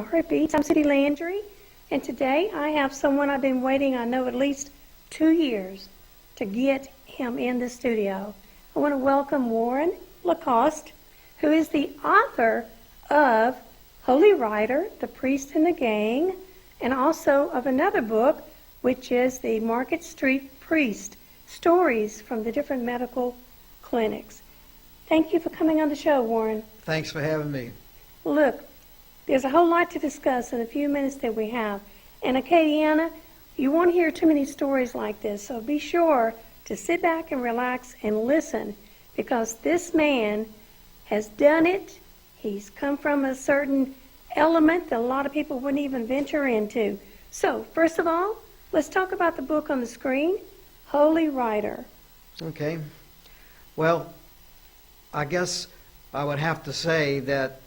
Heart Beats. I'm Sudie Landry, and today I have someone I've been waiting, I know, at least 2 years to get him in the studio. I want to welcome Warren LaCoste, who is the author of Holy Rider, The Priest and the Gang, and also of another book, which is the Market Street Priest, Stories from the Different Medical Clinics. Thank you for coming on the show, Warren. Thanks for having me. Look, there's a whole lot to discuss in the few minutes that we have. And Acadiana, you won't hear too many stories like this, so be sure to sit back and relax and listen, because this man has done it. He's come from a certain element that a lot of people wouldn't even venture into. So, first of all, let's talk about the book on the screen, Holy Rider. Okay. Well, I guess I would have to say that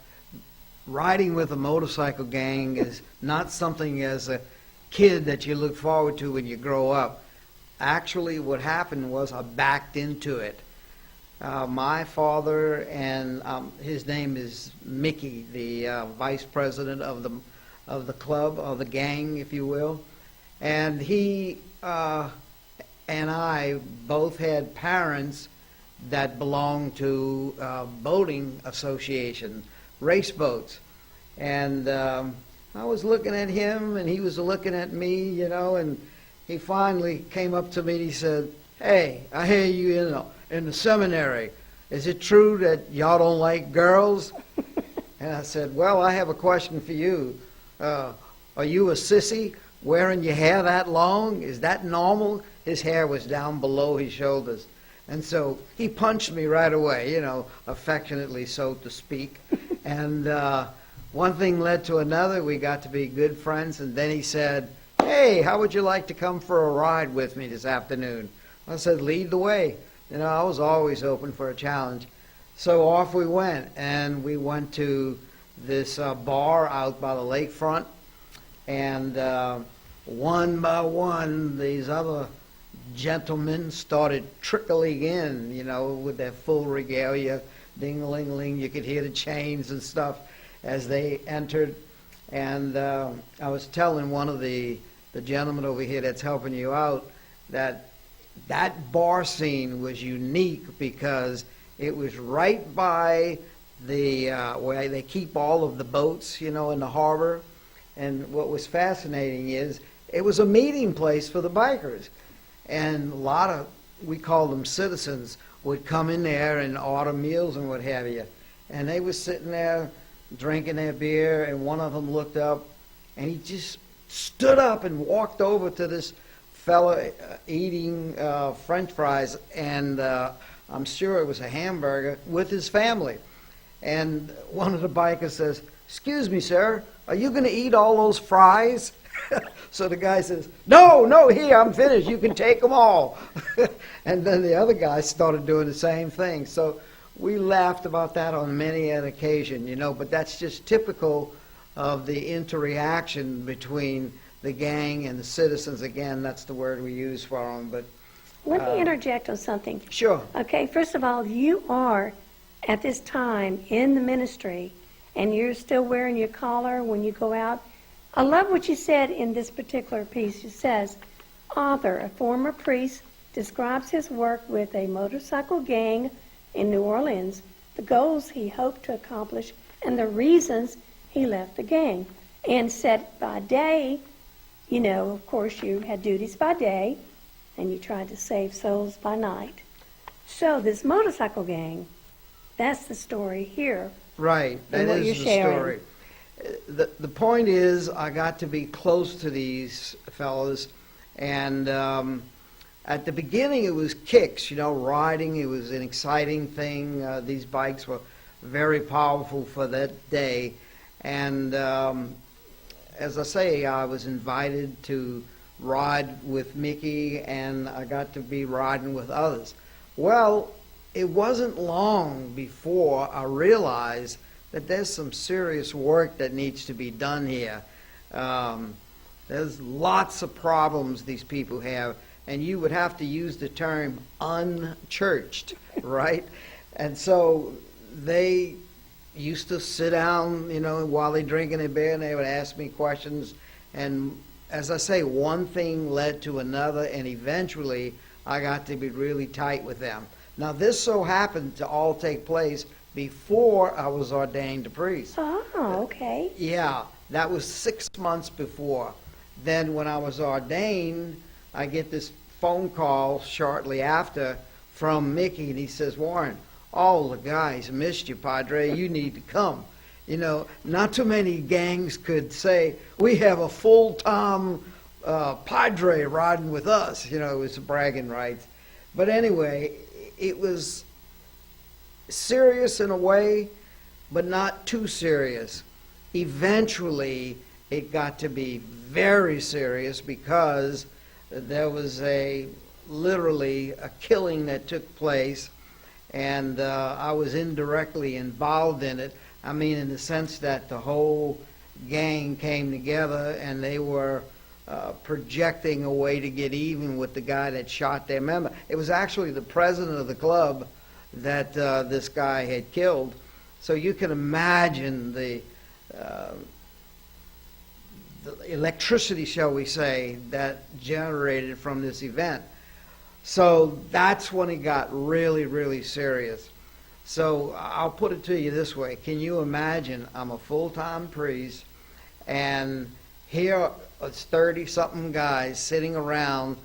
riding with a motorcycle gang is not something as a kid that you look forward to when you grow up. Actually, what happened was I backed into it. My father, and his name is Mickey, the vice president of the club, of the gang, if you will, and he and I both had parents that belonged to boating association, race boats. And I was looking at him, and he was looking at me, and he finally came up to me and he said, "Hey, I hear you in the seminary. Is it true that y'all don't like girls?" And I said, "Well, I have a question for you. Are you a sissy wearing your hair that long? Is that normal?" His hair was down below his shoulders. And so he punched me right away, affectionately, so to speak. And one thing led to another. We got to be good friends. And then he said, "Hey, how would you like to come for a ride with me this afternoon?" I said, "Lead the way." I was always open for a challenge. So off we went. And we went to this bar out by the lakefront. And one by one, these other gentlemen started trickling in, with their full regalia, ding-a-ling-a-ling. You could hear the chains and stuff as they entered. And I was telling one of the gentlemen over here that's helping you out that bar scene was unique because it was right by the where they keep all of the boats, in the harbor. And what was fascinating is it was a meeting place for the bikers. And a lot of, we call them citizens, would come in there and order meals and what have you. And they were sitting there drinking their beer, and one of them looked up, and he just stood up and walked over to this fella eating French fries, and I'm sure it was a hamburger, with his family. And one of the bikers says, "Excuse me, sir, are you going to eat all those fries?" So the guy says, No, here, I'm finished. You can take them all." And then the other guy started doing the same thing. So we laughed about that on many an occasion, but that's just typical of the interaction between the gang and the citizens. Again, that's the word we use for them. But Let me interject on something. Sure. Okay, first of all, you are, at this time, in the ministry, and you're still wearing your collar when you go out. I love what you said in this particular piece. It says, author, a former priest, describes his work with a motorcycle gang in New Orleans, the goals he hoped to accomplish, and the reasons he left the gang. And said by day, of course you had duties by day, and you tried to save souls by night. So this motorcycle gang, that's the story here. Right, that is the story. The point is, I got to be close to these fellas, and at the beginning it was kicks, riding. It was an exciting thing. These bikes were very powerful for that day, and as I say, I was invited to ride with Mickey, and I got to be riding with others. Well, it wasn't long before I realized that there's some serious work that needs to be done here. There's lots of problems these people have, and you would have to use the term unchurched, right? And so they used to sit down, while they drinking their beer, and they would ask me questions. And as I say, one thing led to another, and eventually I got to be really tight with them. Now, this so happened to all take place before I was ordained a priest. Oh, okay. Yeah, that was 6 months before. Then when I was ordained, I get this phone call shortly after from Mickey, and he says, "Warren, all the guys missed you, Padre. You need to come." Not too many gangs could say, "We have a full-time Padre riding with us." It was bragging rights. But anyway, it was serious in a way, but not too serious. Eventually, it got to be very serious because there was literally a killing that took place, and I was indirectly involved in it. I mean, in the sense that the whole gang came together and they were projecting a way to get even with the guy that shot their member. It was actually the president of the club that this guy had killed. So you can imagine the electricity, shall we say, that generated from this event. So that's when it got really, really serious. So I'll put it to you this way. Can you imagine I'm a full-time priest, and here it's 30-something guys sitting around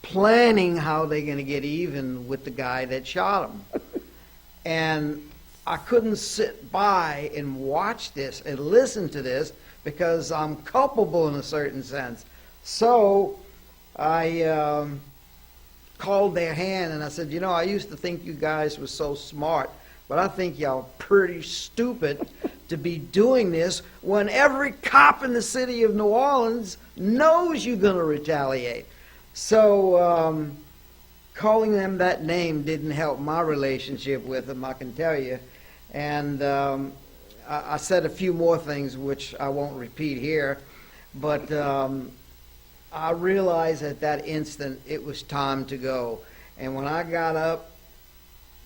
planning how they're going to get even with the guy that shot him. And I couldn't sit by and watch this and listen to this because I'm culpable in a certain sense. So I called their hand and I said, I used to think you guys were so smart, but I think y'all pretty stupid to be doing this when every cop in the city of New Orleans knows you're going to retaliate. So calling them that name didn't help my relationship with them, I can tell you. And I said a few more things which I won't repeat here, but I realized at that instant it was time to go. And when I got up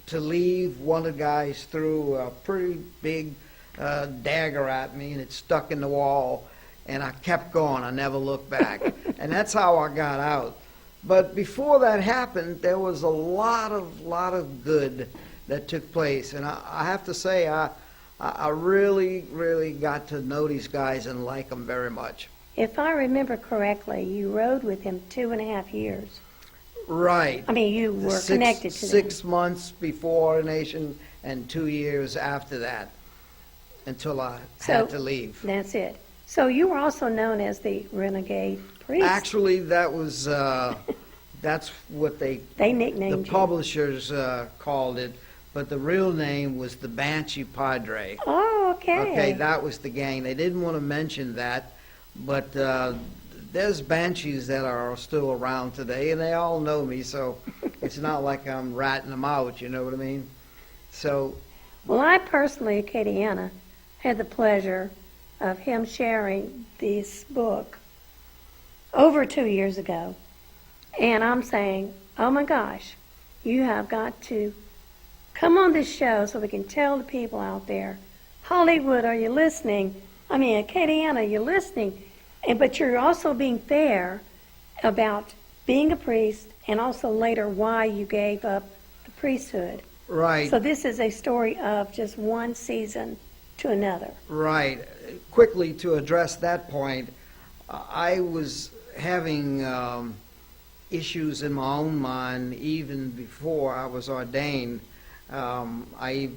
to leave, one of the guys threw a pretty big dagger at me, and it stuck in the wall, and I kept going. I never looked back. And that's how I got out. But before that happened, there was a lot of good that took place. And I have to say, I really, really got to know these guys and like them very much. If I remember correctly, you rode with him 2.5 years. Right. I mean, you were connected to them. 6 months before ordination and 2 years after that, until I had to leave. That's it. So you were also known as the renegade priest. Actually, that was that's what they nicknamed the you. publishers called it, but the real name was the Banshee Padre. Oh, okay. Okay, that was the gang. They didn't want to mention that, but there's Banshees that are still around today, and they all know me, so it's not like I'm ratting them out, you know what I mean? So, well, I personally, Acadiana, had the pleasure of him sharing this book over 2 years ago. And I'm saying, oh my gosh, you have got to come on this show so we can tell the people out there, Hollywood, are you listening? I mean, Acadiana, you're listening. But you're also being fair about being a priest and also later why you gave up the priesthood. right. So this is a story of just one season to another. Right. Quickly to address that point, I was having issues in my own mind even before I was ordained. I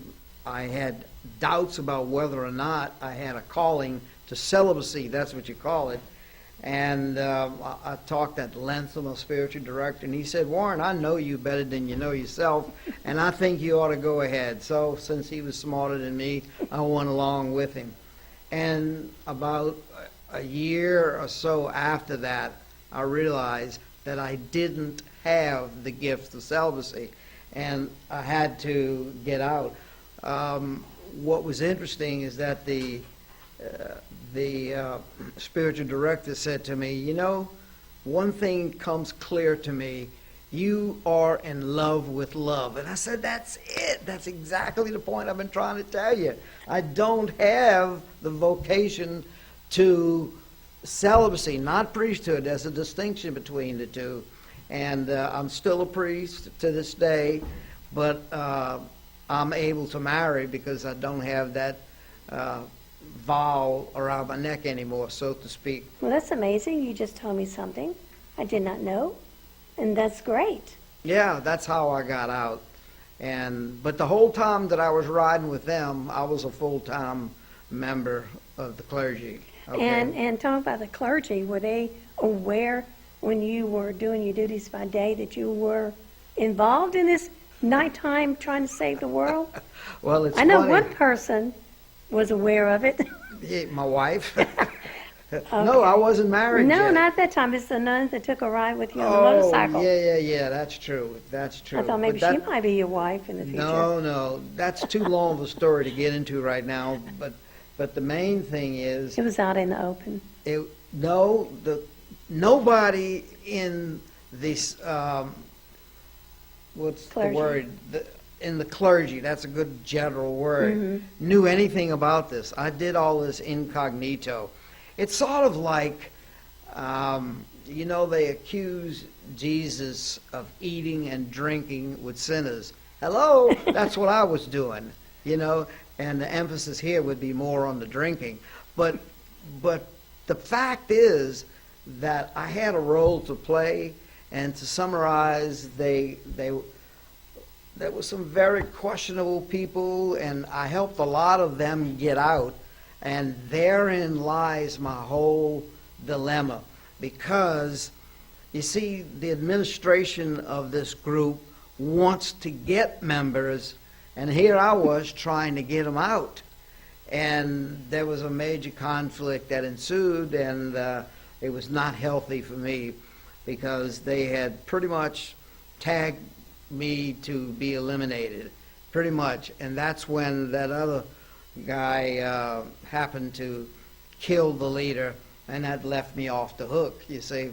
had doubts about whether or not I had a calling to celibacy, that's what you call it. And I talked at length with my spiritual director, and he said, "Warren, I know you better than you know yourself, and I think you ought to go ahead." So since he was smarter than me, I went along with him. And about a year or so after that, I realized that I didn't have the gift of celibacy, and I had to get out. What was interesting is that the spiritual director said to me, one thing comes clear to me. You are in love with love. And I said, that's it. That's exactly the point I've been trying to tell you. I don't have the vocation to celibacy, not priesthood. There's a distinction between the two. And I'm still a priest to this day, but I'm able to marry because I don't have that vow around my neck anymore, so to speak. Well, that's amazing. You just told me something I did not know, and that's great. Yeah, that's how I got out. But the whole time that I was riding with them, I was a full-time member of the clergy. Okay? And talk about the clergy. Were they aware when you were doing your duties by day that you were involved in this nighttime trying to save the world? Well, it's I know funny. one person was aware of it. Yeah, my wife. Okay. No, I wasn't married No, yet. not that time. It's the nuns that took a ride with you on the Oh, motorcycle. yeah, that's true. That's true. I thought maybe But she might be your wife in the future. No, that's too long of a story to get into right now. But the main thing is, It was out in the open. nobody in this what's Clergy. the word? In the clergy, that's a good general word, Mm-hmm. knew anything about this. I did all this incognito. It's sort of like, they accuse Jesus of eating and drinking with sinners. Hello, that's what I was doing, and the emphasis here would be more on the drinking. But the fact is that I had a role to play, and to summarize, there were some very questionable people, and I helped a lot of them get out. And therein lies my whole dilemma. Because, you see, the administration of this group wants to get members, and here I was trying to get them out. And there was a major conflict that ensued, and it was not healthy for me because they had pretty much tagged me to be eliminated, pretty much. And that's when that other guy happened to kill the leader, and that left me off the hook, you see.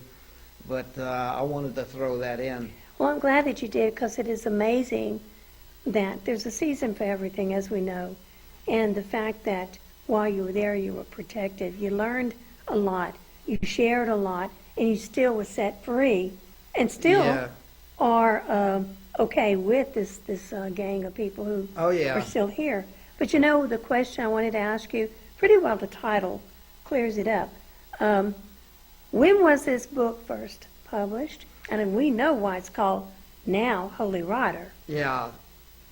But I wanted to throw that in. Well, I'm glad that you did, because it is amazing that there's a season for everything, as we know. And the fact that while you were there, you were protected. You learned a lot. You shared a lot, and you still were set free, and still Yeah. are okay with this gang of people who Oh, yeah. are still here. But the question I wanted to ask you, pretty well the title clears it up. When was this book first published? And we know why it's called now Holy Rider. Yeah.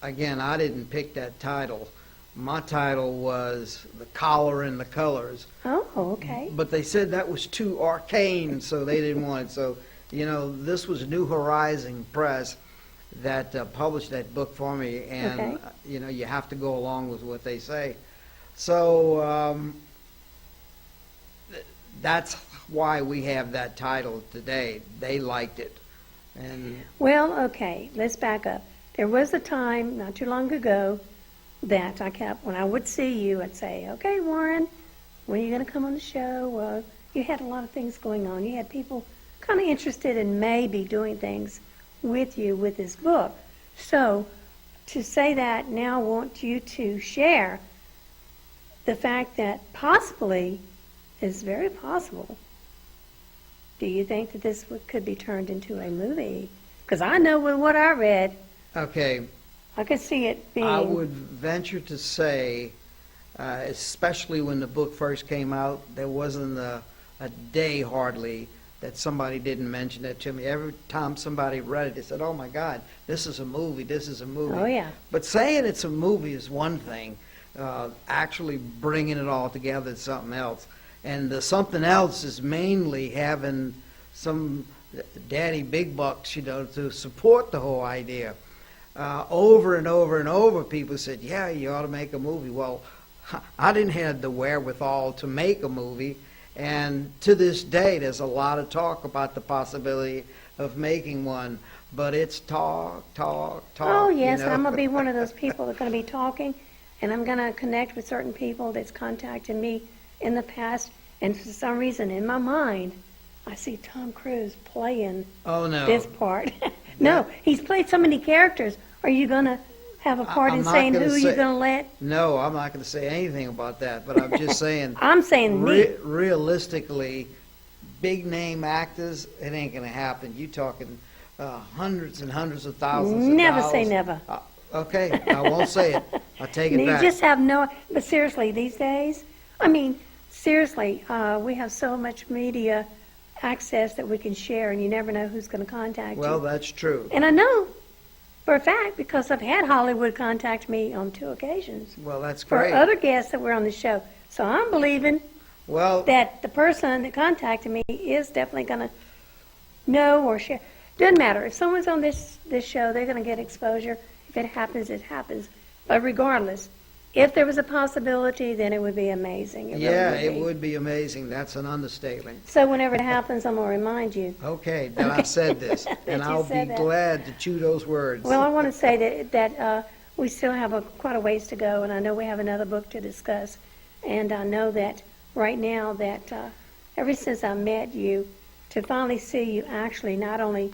Again, I didn't pick that title. My title was The Collar and the Colors. Oh, okay. But they said that was too arcane, so they didn't want it. So, this was New Horizon Press that published that book for me, and, Okay. You have to go along with what they say. So, that's why we have that title today. They liked it. And Well, okay, let's back up. There was a time not too long ago that when I would see you, I'd say, okay, Warren, when are you going to come on the show? You had a lot of things going on. You had people kind of interested in maybe doing things with you with this book. So to say that now, I want you to share the fact that possibly, is very possible, do you think that this could be turned into a movie? Because I know with what I read, okay, I could see it being. I would venture to say, especially when the book first came out, there wasn't a day hardly that somebody didn't mention it to me. Every time somebody read it, they said, oh my God, this is a movie, this is a movie. Oh, yeah. But saying it's a movie is one thing. Actually bringing it all together is something else. And the something else is mainly having some daddy big bucks, to support the whole idea. Over and over and over, people said, yeah, you ought to make a movie. Well, I didn't have the wherewithal to make a movie. And to this day, there's a lot of talk about the possibility of making one. But it's talk. Oh, yes, and I'm going to be one of those people that's going to be talking, and I'm going to connect with certain people that's contacted me in the past, and for some reason in my mind, I see Tom Cruise playing Oh, no. this part. No, he's played so many characters. Are you going to have a part I'm in not saying gonna who you're say- going to let? No, I'm not going to say anything about that, but I'm just saying, I'm saying me. realistically, big name actors, it ain't going to happen. You talking hundreds and hundreds of thousands of Never dollars. say never. Okay, I won't say it. I take it You back. just have no, but seriously, these days, I mean, seriously, we have so much media access that we can share, and you never know who's going to contact Well, you. that's true. And I know for a fact, because I've had Hollywood contact me on 2 occasions Well, that's for great. other guests that were on the show. So I'm believing Well, that the person that contacted me is definitely going to know or share. Doesn't matter. If someone's on this show, they're going to get exposure. If it happens, it happens. But regardless, if there was a possibility, then it would be amazing. yeah, really it be. would be amazing. That's an understatement. So whenever it happens, I'm going to remind you. Okay, that I've said this, and That you I'll be said that. glad to chew those words. Well, I want to say that we still have quite a ways to go, and I know we have another book to discuss. And I know that right now that ever since I met you, to finally see you actually not only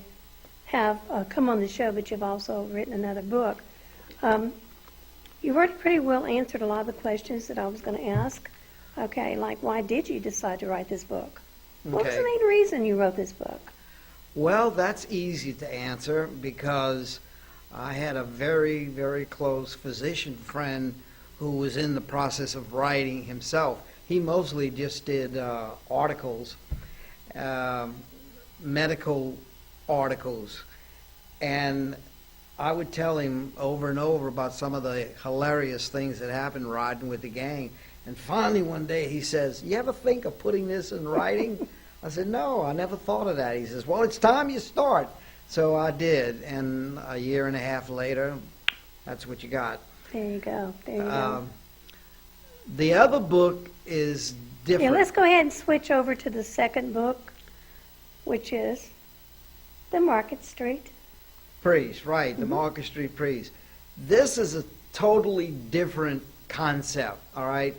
have come on the show, but you've also written another book. You've already pretty well answered a lot of the questions that I was going to ask. Okay, like why did you decide to write this book? What was Okay. the main reason you wrote this book? Well, that's easy to answer because I had a very, very close physician friend who was in the process of writing himself. He mostly just did articles, medical articles, and I would tell him over and over about some of the hilarious things that happened riding with the gang. And finally one day he says, "You ever think of putting this in writing?" I said, "No, I never thought of that." He says, "Well, it's time you start." So I did, and a year and a half later, that's what you got. There you go. There you go. The other book is Yeah, different. let's go ahead and switch over to the second book, which is The Market Street. Priest, right, the Market Street Priest. This is a totally different concept, all right?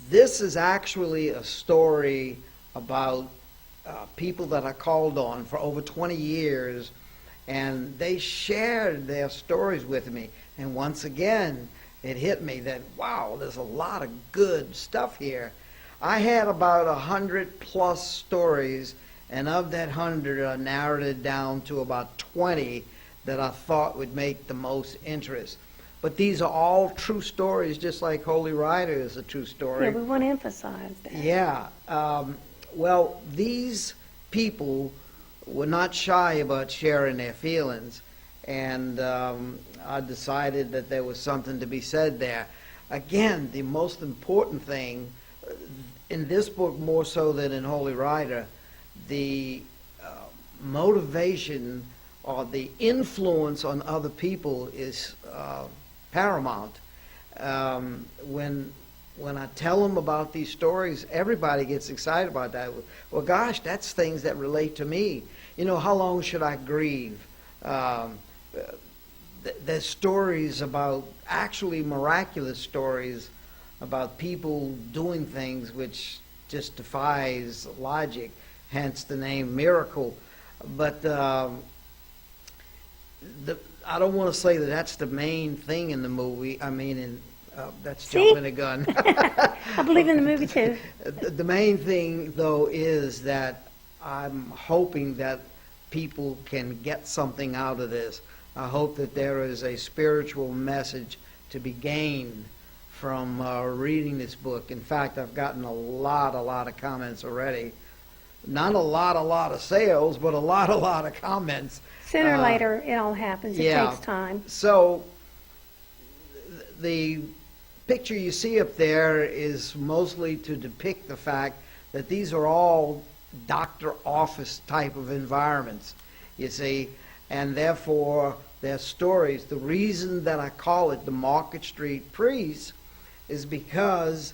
This is actually a story about people that I called on for over 20 years, and they shared their stories with me. And once again, it hit me that, wow, there's a lot of good stuff here. I had about 100+ stories, and of that 100, I narrowed it down to about 20 that I thought would make the most interest. But these are all true stories, just like Holy Rider is a true story. Yeah, we want to emphasize that. Yeah. Well, these people were not shy about sharing their feelings, and I decided that there was something to be said there. Again, the most important thing, in this book more so than in Holy Rider, the motivation or the influence on other people is paramount. When I tell them about these stories, everybody gets excited about that. Well, gosh, that's things that relate to me. You know, how long should I grieve? There's stories about, actually miraculous stories about people doing things which just defies logic, hence the name Miracle. But I don't want to say that that's the main thing in the movie. I mean, that's See? jumping the gun. I believe in the movie too. The main thing, though, is that I'm hoping that people can get something out of this. I hope that there is a spiritual message to be gained from reading this book. In fact, I've gotten a lot of comments already. Not a lot of sales, but a lot of comments. Sooner or later, it all happens. It yeah. takes time. So the picture you see up there is mostly to depict the fact that these are all doctor office type of environments, you see, and therefore their stories. The reason that I call it the Market Street Priest is because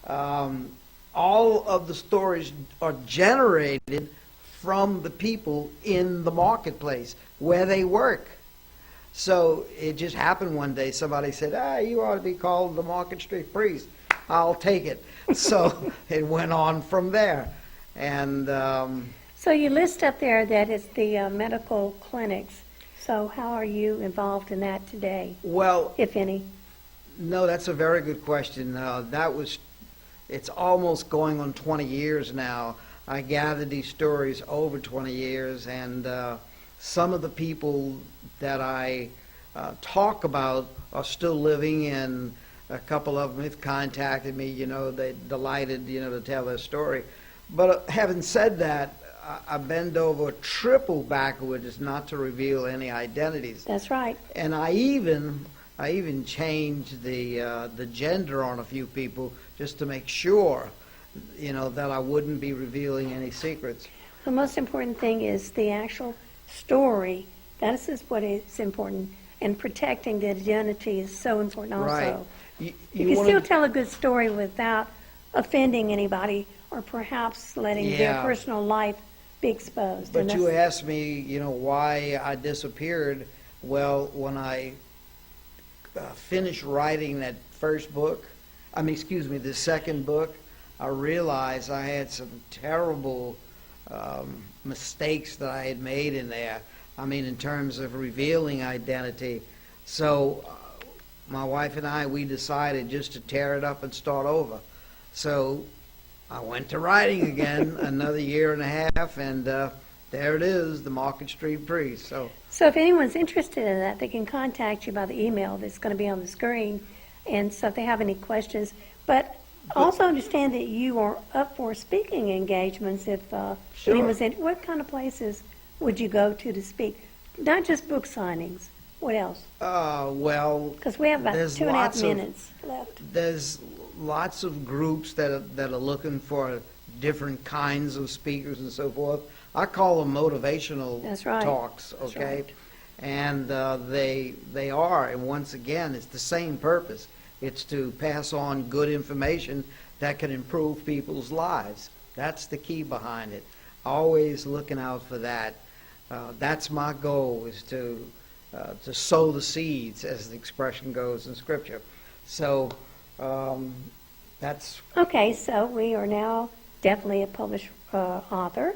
all of the stories are generated from the people in the marketplace where they work. So it just happened one day, somebody said, you ought to be called the Market Street Priest. I'll take it. So it went on from there. And So you list up there that it's the medical clinics. So how are you involved in that today, well, if any? no, that's a very good question. It's almost going on 20 years now. I gathered these stories over 20 years, and some of the people that I talk about are still living, and a couple of them have contacted me. They're delighted, to tell their story. But having said that, I bend over triple backwards not to reveal any identities. That's right. And I even changed the gender on a few people just to make sure, that I wouldn't be revealing any secrets. The most important thing is the actual story. That is what is important. And protecting the identity is so important also. Right. You can wanna- still tell a good story without offending anybody or perhaps letting their Yeah. personal life be exposed. But And you that's- asked me, why I disappeared. Well, when I finished writing that first book, the second book, I realized I had some terrible mistakes that I had made in there. In terms of revealing identity. So my wife and I, we decided just to tear it up and start over. So I went to writing again another year and a half, and there it is, the Market Street Priest. So if anyone's interested in that, they can contact you by the email that's going to be on the screen. And so if they have any questions. But also understand that you are up for speaking engagements if Sure. anyone's in. What kind of places would you go to speak? Not just book signings. What else? Well, Because we have about there's 2.5 lots of- minutes left. there's lots of groups that are looking for different kinds of speakers and so forth. I call them motivational That's right. talks, That's okay? right. And they are, and once again, it's the same purpose. It's to pass on good information that can improve people's lives. That's the key behind it. Always looking out for that. That's my goal, is to sow the seeds, as the expression goes in Scripture. So that's Okay, so we are now definitely a published author,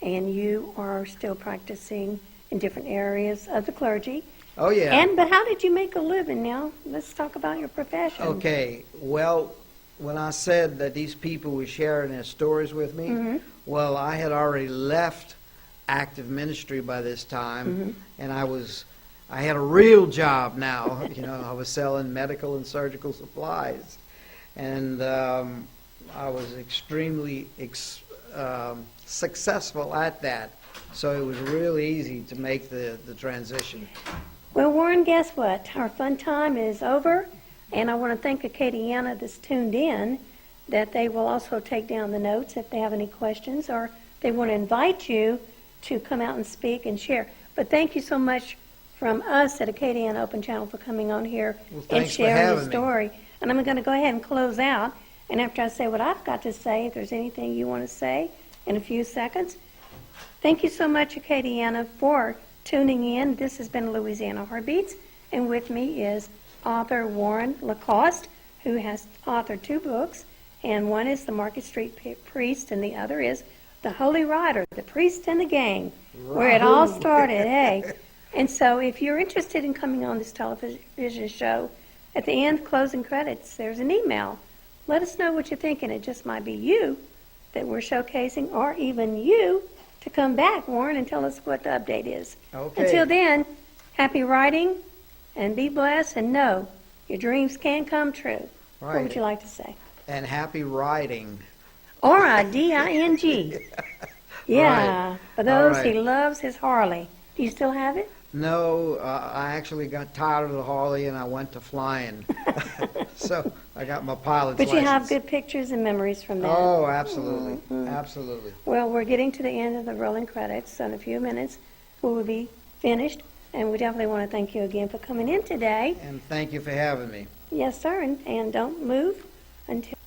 and you are still practicing in different areas of the clergy. oh yeah. But how did you make a living now? Let's talk about your profession. Okay, well, when I said that these people were sharing their stories with me, Mm-hmm. well, I had already left active ministry by this time, Mm-hmm. and I had a real job now. I was selling medical and surgical supplies, and I was extremely successful at that. So it was really easy to make the transition. Well, Warren, guess what? Our fun time is over, and I want to thank Acadiana that's tuned in, that they will also take down the notes if they have any questions, or they want to invite you to come out and speak and share. But thank you so much from us at Acadiana Open Channel for coming on here Well, and thanks for sharing the having me. story. And I'm going to go ahead and close out, and after I say what I've got to say, if there's anything you want to say in a few seconds. Thank you so much, Acadiana, for tuning in. This has been Louisiana Heart Beats, and with me is author Warren LaCoste, who has authored 2 books, and one is The Market Street Priest, and the other is The Holy Rider, The Priest and the Gang, where it all started, hey. And so if you're interested in coming on this television show, at the end, closing credits, there's an email. Let us know what you're thinking. It just might be you that we're showcasing, or even you to come back, Warren, and tell us what the update is. Okay. Until then, happy writing, and be blessed, and know your dreams can come true. What Right. would you like to say? And happy riding. R-I-D-I-N-G. Yeah, Right. for those All he right. loves his Harley. Do you still have it? No, I actually got tired of the Harley and I went to flying. So I got my pilot's But you license. have good pictures and memories from that. Oh, absolutely. Absolutely. Well, we're getting to the end of the rolling credits, so in a few minutes we will be finished. And we definitely want to thank you again for coming in today. And thank you for having me. Yes, sir, and don't move until